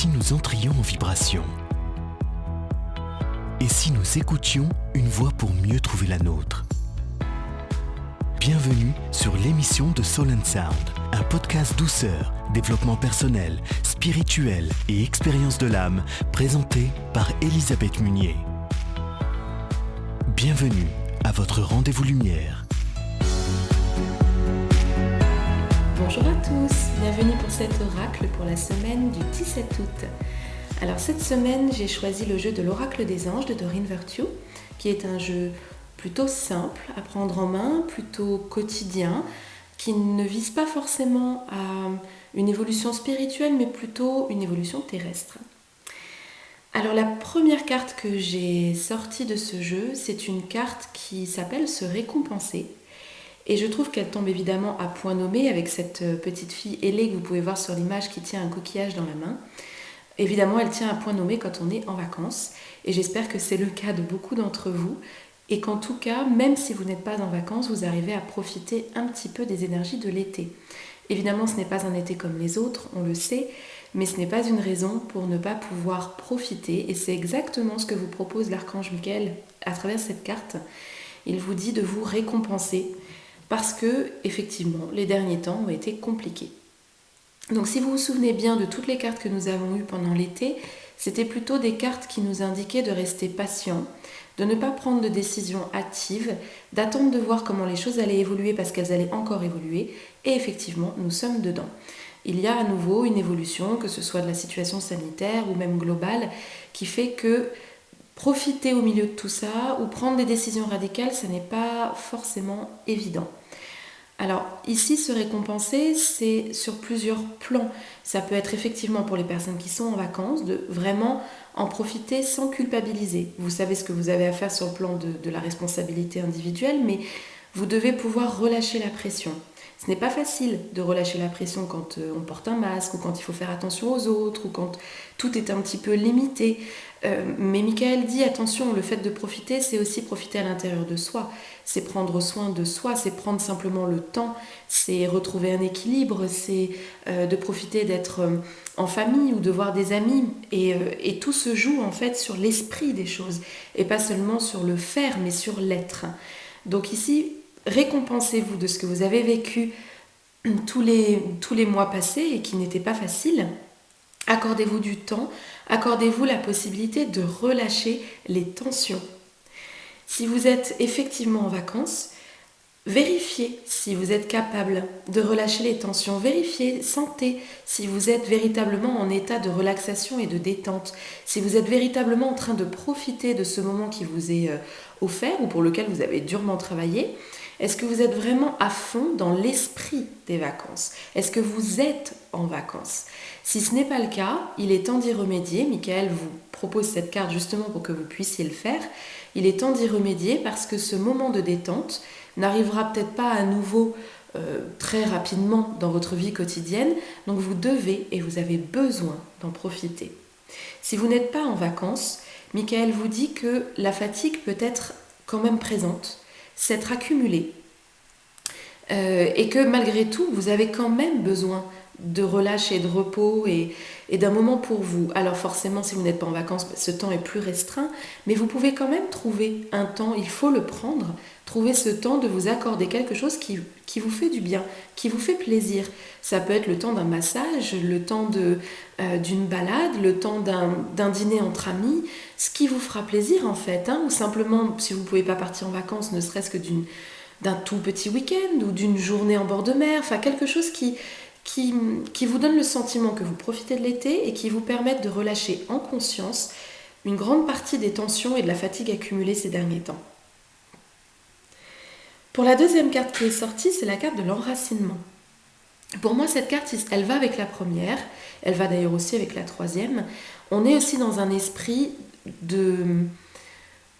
si nous entrions en vibration? Et si nous écoutions une voix pour mieux trouver la nôtre? Bienvenue sur l'émission de Soul & Sound, un podcast douceur, développement personnel, spirituel et expérience de l'âme, présenté par Elisabeth Munier. Bienvenue à votre rendez-vous lumière. Bonjour à tous, bienvenue pour cet oracle pour la semaine du 17 août. Alors cette semaine, j'ai choisi le jeu de l'oracle des anges de Doreen Virtue, qui est un jeu plutôt simple à prendre en main, plutôt quotidien, qui ne vise pas forcément à une évolution spirituelle, mais plutôt une évolution terrestre. Alors la première carte que j'ai sortie de ce jeu, c'est une carte qui s'appelle Se récompenser. Et je trouve qu'elle tombe évidemment à point nommé avec cette petite fille ailée que vous pouvez voir sur l'image qui tient un coquillage dans la main. Évidemment, elle tient à point nommé quand on est en vacances. Et j'espère que c'est le cas de beaucoup d'entre vous. Et qu'en tout cas, même si vous n'êtes pas en vacances, vous arrivez à profiter un petit peu des énergies de l'été. Évidemment, ce n'est pas un été comme les autres, on le sait, mais ce n'est pas une raison pour ne pas pouvoir profiter. Et c'est exactement ce que vous propose l'archange Michael à travers cette carte. Il vous dit de vous récompenser parce que, effectivement, les derniers temps ont été compliqués. Donc si vous vous souvenez bien de toutes les cartes que nous avons eues pendant l'été, c'était plutôt des cartes qui nous indiquaient de rester patient, de ne pas prendre de décisions hâtives, d'attendre de voir comment les choses allaient évoluer parce qu'elles allaient encore évoluer. Et effectivement, nous sommes dedans. Il y a à nouveau une évolution, que ce soit de la situation sanitaire ou même globale, qui fait que profiter au milieu de tout ça ou prendre des décisions radicales, ça n'est pas forcément évident. Alors ici, se récompenser, c'est sur plusieurs plans. Ça peut être effectivement pour les personnes qui sont en vacances, de vraiment en profiter sans culpabiliser. Vous savez ce que vous avez à faire sur le plan de la responsabilité individuelle, mais vous devez pouvoir relâcher la pression. Ce n'est pas facile de relâcher la pression quand on porte un masque ou quand il faut faire attention aux autres ou quand tout est un petit peu limité. Mais Michael dit attention, le fait de profiter, c'est aussi profiter à l'intérieur de soi. C'est prendre soin de soi, c'est prendre simplement le temps, c'est retrouver un équilibre, c'est de profiter d'être en famille ou de voir des amis. Et tout se joue en fait sur l'esprit des choses et pas seulement sur le faire, mais sur l'être. Donc ici, récompensez-vous de ce que vous avez vécu tous les mois passés et qui n'étaient pas faciles. Accordez-vous du temps, accordez-vous la possibilité de relâcher les tensions. Si vous êtes effectivement en vacances, vérifiez si vous êtes capable de relâcher les tensions. Vérifiez, sentez si vous êtes véritablement en état de relaxation et de détente. Si vous êtes véritablement en train de profiter de ce moment qui vous est offert ou pour lequel vous avez durement travaillé. Est-ce que vous êtes vraiment à fond dans l'esprit des vacances? Est-ce que vous êtes en vacances? Si ce n'est pas le cas, il est temps d'y remédier. Michael vous propose cette carte justement pour que vous puissiez le faire. Il est temps d'y remédier parce que ce moment de détente n'arrivera peut-être pas à nouveau très rapidement dans votre vie quotidienne. Donc vous devez et vous avez besoin d'en profiter. Si vous n'êtes pas en vacances, Michael vous dit que la fatigue peut être quand même présente, s'être accumulée et que malgré tout, vous avez quand même besoin de relâche et de repos et d'un moment pour vous. Alors forcément, si vous n'êtes pas en vacances, ce temps est plus restreint, mais vous pouvez quand même trouver un temps, il faut le prendre, trouver ce temps de vous accorder quelque chose qui vous fait du bien, qui vous fait plaisir. Ça peut être le temps d'un massage, le temps d'une balade, le temps d'un dîner entre amis, ce qui vous fera plaisir en fait, ou simplement, si vous ne pouvez pas partir en vacances, ne serait-ce que d'un tout petit week-end ou d'une journée en bord de mer, enfin quelque chose qui vous donne le sentiment que vous profitez de l'été et qui vous permettent de relâcher en conscience une grande partie des tensions et de la fatigue accumulée ces derniers temps. Pour la deuxième carte qui est sortie, c'est la carte de l'enracinement. Pour moi, cette carte, elle va avec la première, elle va d'ailleurs aussi avec la troisième. On est aussi dans un esprit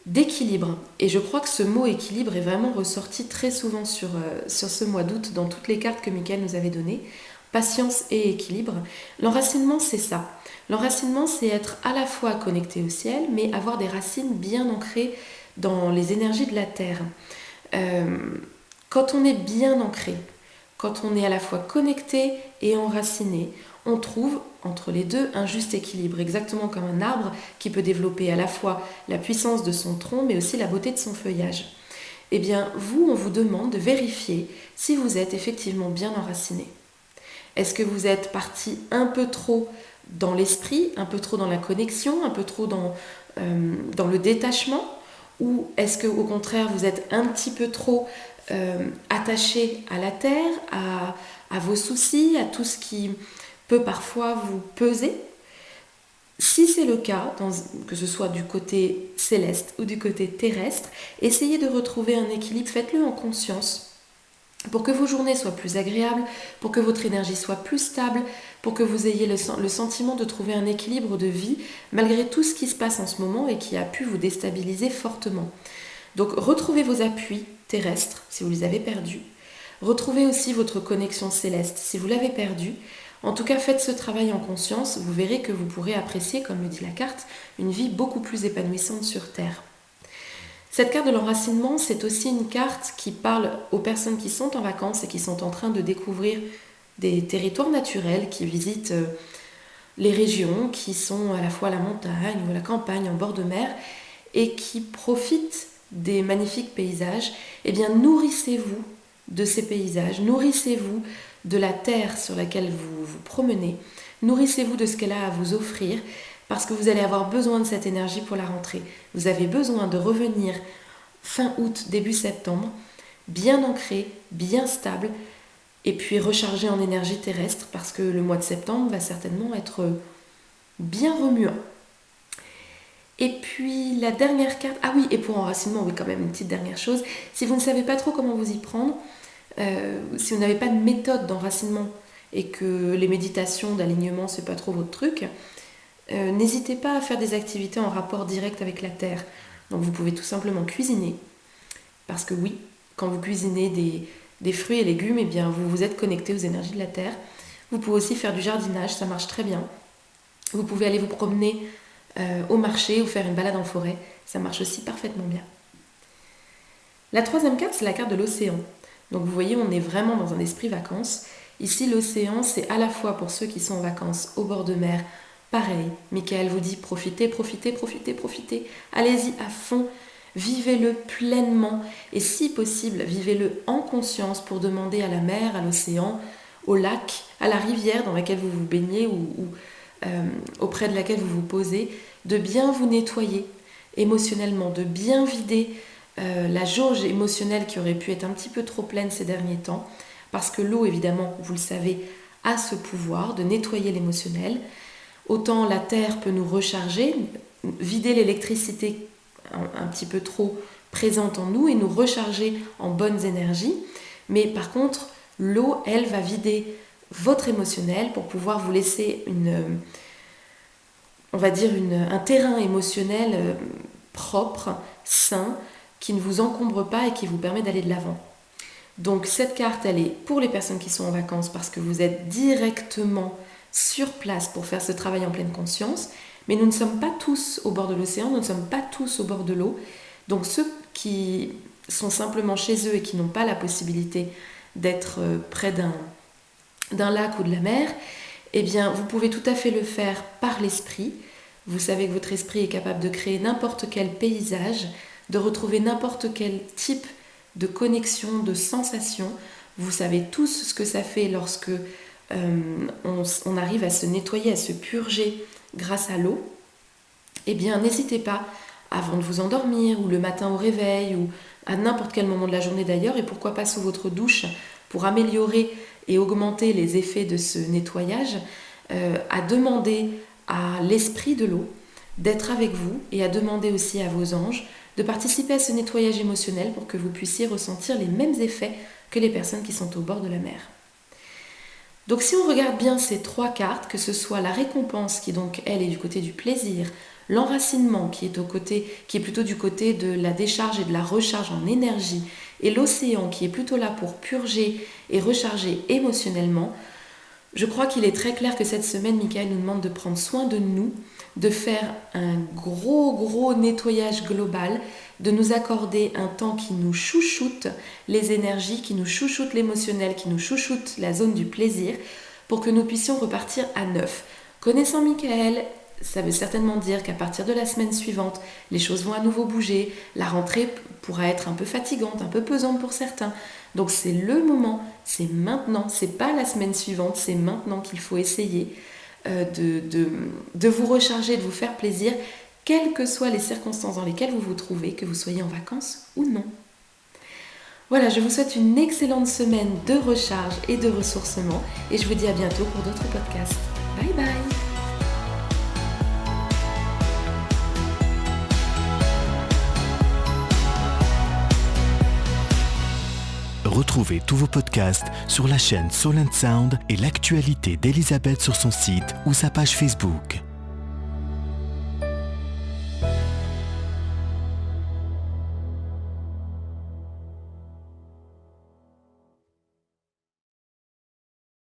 d'équilibre. Et je crois que ce mot équilibre est vraiment ressorti très souvent sur ce mois d'août dans toutes les cartes que Michael nous avait données. Patience et équilibre. L'enracinement, c'est ça. L'enracinement, c'est être à la fois connecté au ciel, mais avoir des racines bien ancrées dans les énergies de la Terre. Quand on est bien ancré, quand on est à la fois connecté et enraciné, on trouve entre les deux un juste équilibre, exactement comme un arbre qui peut développer à la fois la puissance de son tronc mais aussi la beauté de son feuillage. Eh bien, on vous demande de vérifier si vous êtes effectivement bien enraciné. Est-ce que vous êtes parti un peu trop dans l'esprit, un peu trop dans la connexion, un peu trop dans le détachement, ou est-ce qu'au contraire vous êtes un petit peu trop attaché à la terre, à vos soucis, à tout ce qui peut parfois vous peser? Si c'est le cas, que ce soit du côté céleste ou du côté terrestre, essayez de retrouver un équilibre, faites-le en conscience pour que vos journées soient plus agréables, pour que votre énergie soit plus stable, pour que vous ayez le sentiment de trouver un équilibre de vie malgré tout ce qui se passe en ce moment et qui a pu vous déstabiliser fortement. Donc retrouvez vos appuis terrestres si vous les avez perdus. Retrouvez aussi votre connexion céleste si vous l'avez perdue. En tout cas, faites ce travail en conscience, vous verrez que vous pourrez apprécier, comme le dit la carte, une vie beaucoup plus épanouissante sur Terre. Cette carte de l'enracinement, c'est aussi une carte qui parle aux personnes qui sont en vacances et qui sont en train de découvrir des territoires naturels, qui visitent les régions qui sont à la fois la montagne ou la campagne en bord de mer et qui profitent des magnifiques paysages. Eh bien, nourrissez-vous de ces paysages, nourrissez-vous de la terre sur laquelle vous vous promenez, nourrissez-vous de ce qu'elle a à vous offrir, parce que vous allez avoir besoin de cette énergie pour la rentrée. Vous avez besoin de revenir fin août, début septembre, bien ancré, bien stable, et puis rechargé en énergie terrestre, parce que le mois de septembre va certainement être bien remuant. Et puis la dernière carte, ah oui, et pour enracinement, oui, quand même une petite dernière chose, si vous ne savez pas trop comment vous y prendre, si vous n'avez pas de méthode d'enracinement et que les méditations d'alignement c'est pas trop votre truc, n'hésitez pas à faire des activités en rapport direct avec la terre. Donc vous pouvez tout simplement cuisiner, parce que oui, quand vous cuisinez des fruits et légumes, eh bien vous vous êtes connecté aux énergies de la terre. Vous pouvez aussi faire du jardinage, ça marche très bien. Vous pouvez aller vous promener au marché ou faire une balade en forêt, ça marche aussi parfaitement bien. La troisième carte, c'est la carte de l'océan. Donc vous voyez, on est vraiment dans un esprit vacances. Ici, l'océan, c'est à la fois pour ceux qui sont en vacances au bord de mer. Pareil, Michael vous dit profitez, profitez, profitez, profitez. Allez-y à fond, vivez-le pleinement et si possible, vivez-le en conscience pour demander à la mer, à l'océan, au lac, à la rivière dans laquelle vous vous baignez ou auprès de laquelle vous vous posez, de bien vous nettoyer émotionnellement, de bien vider la jauge émotionnelle qui aurait pu être un petit peu trop pleine ces derniers temps, parce que l'eau, évidemment, vous le savez, a ce pouvoir de nettoyer l'émotionnel. Autant la terre peut nous recharger, vider l'électricité un petit peu trop présente en nous et nous recharger en bonnes énergies. Mais par contre, l'eau, elle, va vider votre émotionnel pour pouvoir vous laisser un terrain émotionnel propre, sain, qui ne vous encombre pas et qui vous permet d'aller de l'avant. Donc cette carte, elle est pour les personnes qui sont en vacances parce que vous êtes directement sur place pour faire ce travail en pleine conscience, mais nous ne sommes pas tous au bord de l'océan, nous ne sommes pas tous au bord de l'eau. Donc ceux qui sont simplement chez eux et qui n'ont pas la possibilité d'être près d'un lac ou de la mer, eh bien vous pouvez tout à fait le faire par l'esprit. Vous savez que votre esprit est capable de créer n'importe quel paysage, de retrouver n'importe quel type de connexion, de sensation. Vous savez tous ce que ça fait lorsque on arrive à se nettoyer, à se purger grâce à l'eau. Eh bien, n'hésitez pas, avant de vous endormir, ou le matin au réveil, ou à n'importe quel moment de la journée d'ailleurs, et pourquoi pas sous votre douche, pour améliorer et augmenter les effets de ce nettoyage, à demander à l'esprit de l'eau d'être avec vous et à demander aussi à vos anges de participer à ce nettoyage émotionnel pour que vous puissiez ressentir les mêmes effets que les personnes qui sont au bord de la mer. Donc si on regarde bien ces trois cartes, que ce soit la récompense qui donc elle est du côté du plaisir, l'enracinement qui est plutôt du côté de la décharge et de la recharge en énergie, et l'océan qui est plutôt là pour purger et recharger émotionnellement, je crois qu'il est très clair que cette semaine, Michael nous demande de prendre soin de nous, de faire un gros nettoyage global, de nous accorder un temps qui nous chouchoute les énergies, qui nous chouchoute l'émotionnel, qui nous chouchoute la zone du plaisir, pour que nous puissions repartir à neuf. Connaissant Michael, ça veut certainement dire qu'à partir de la semaine suivante, les choses vont à nouveau bouger, la rentrée pourra être un peu fatigante, un peu pesante pour certains. Donc c'est le moment, c'est maintenant, c'est pas la semaine suivante, c'est maintenant qu'il faut essayer de vous recharger, de vous faire plaisir, quelles que soient les circonstances dans lesquelles vous vous trouvez, que vous soyez en vacances ou non. Voilà, je vous souhaite une excellente semaine de recharge et de ressourcement et je vous dis à bientôt pour d'autres podcasts. Bye bye! Retrouvez tous vos podcasts sur la chaîne Soul & Sound et l'actualité d'Elisabeth sur son site ou sa page Facebook.